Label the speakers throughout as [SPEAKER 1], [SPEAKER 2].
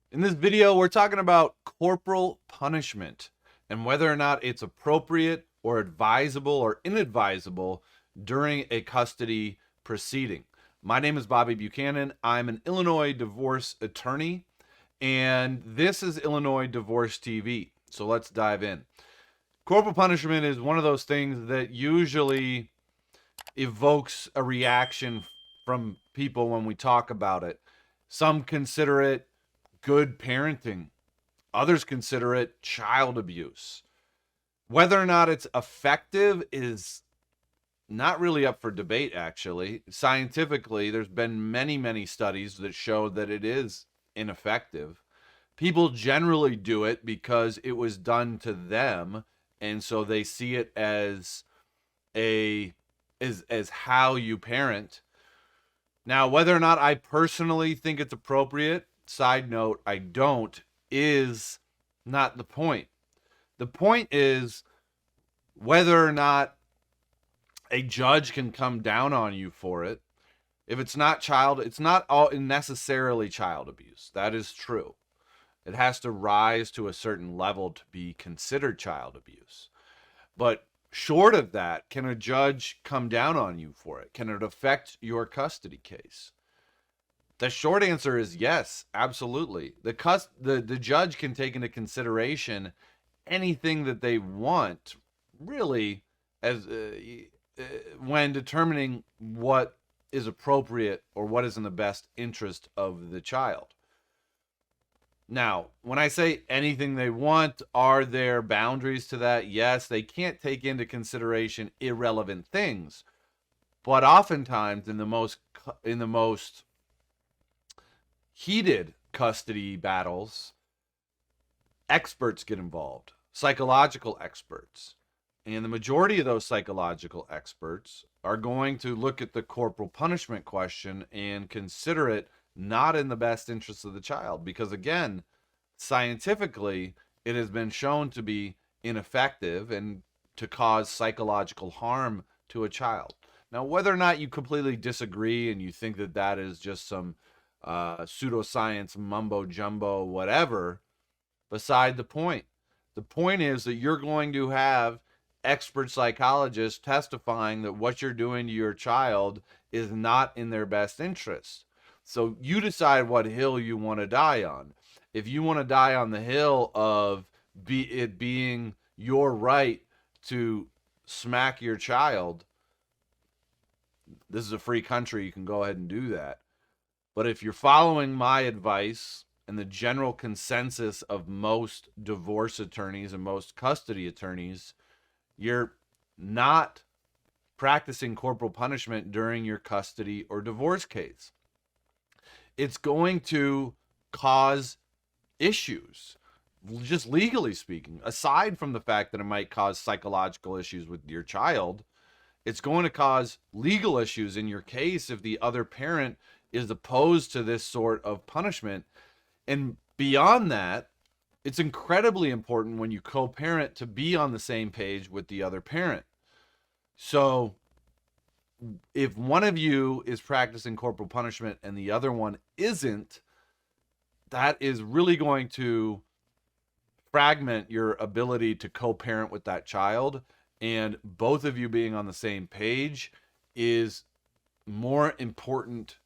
[SPEAKER 1] In this video, we're talking about corporal punishment and whether or not it's appropriate or advisable or inadvisable during a custody proceeding. My name is Bobby Buchanan. I'm an Illinois divorce attorney, and this is Illinois Divorce TV. So let's dive in. Corporal punishment is one of those things that usually evokes a reaction from people when we talk about it. Some consider it good parenting. Others consider it child abuse. Whether or not it's effective is not really up for debate, actually. Scientifically, there's been many studies that show that it is ineffective. People generally do it because it was done to them, and so they see it as how you parent. Now, whether or not I personally think it's appropriate, side note, I don't, is not the point. The point is whether or not a judge can come down on you for it. If it's not it's not all necessarily child abuse. That is true. It has to rise to a certain level to be considered child abuse. But short of that, can a judge come down on you for it? Can it affect your custody case? The short answer is yes, absolutely. The judge can take into consideration anything that they want, really, as when determining what is appropriate or what is in the best interest of the child. Now, when I say anything they want, are there boundaries to that? Yes, they can't take into consideration irrelevant things, but oftentimes in the most heated custody battles, experts get involved, psychological experts. And the majority of those psychological experts are going to look at the corporal punishment question and consider it not in the best interest of the child. Because again, scientifically, it has been shown to be ineffective and to cause psychological harm to a child. Now, whether or not you completely disagree and you think that that is just some pseudoscience, mumbo jumbo, whatever, beside the point. The point is that you're going to have expert psychologists testifying that what you're doing to your child is not in their best interest. So you decide what hill you want to die on. If you want to die on the hill of it being your right to smack your child, this is a free country. You can go ahead and do that. But if you're following my advice and the general consensus of most divorce attorneys and most custody attorneys, you're not practicing corporal punishment during your custody or divorce case. It's going to cause issues, just legally speaking. Aside from the fact that it might cause psychological issues with your child, it's going to cause legal issues in your case if the other parent is opposed to this sort of punishment. And beyond that, it's incredibly important when you co-parent to be on the same page with the other parent. So if one of you is practicing corporal punishment and the other one isn't, that is really going to fragment your ability to co-parent with that child. And both of you being on the same page is more important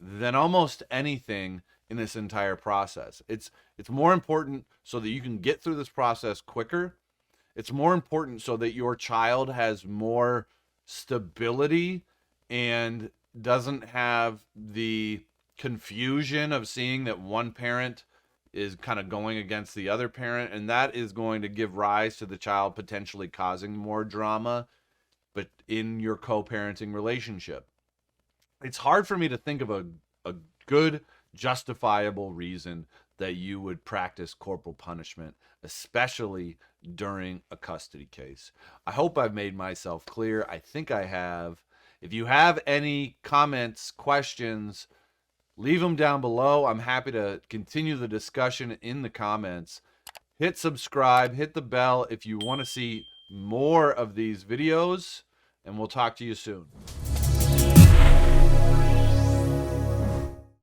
[SPEAKER 1] than almost anything in this entire process. It's more important so that you can get through this process quicker. It's more important so that your child has more stability and doesn't have the confusion of seeing that one parent is kind of going against the other parent, and that is going to give rise to the child potentially causing more drama but in your co-parenting relationship. It's hard for me to think of a good justifiable reason that you would practice corporal punishment, especially during a custody case. I hope I've made myself clear. I think I have. If you have any comments, questions, leave them down below. I'm happy to continue the discussion in the comments. Hit subscribe, hit the bell if you want to see more of these videos, and we'll talk to you soon.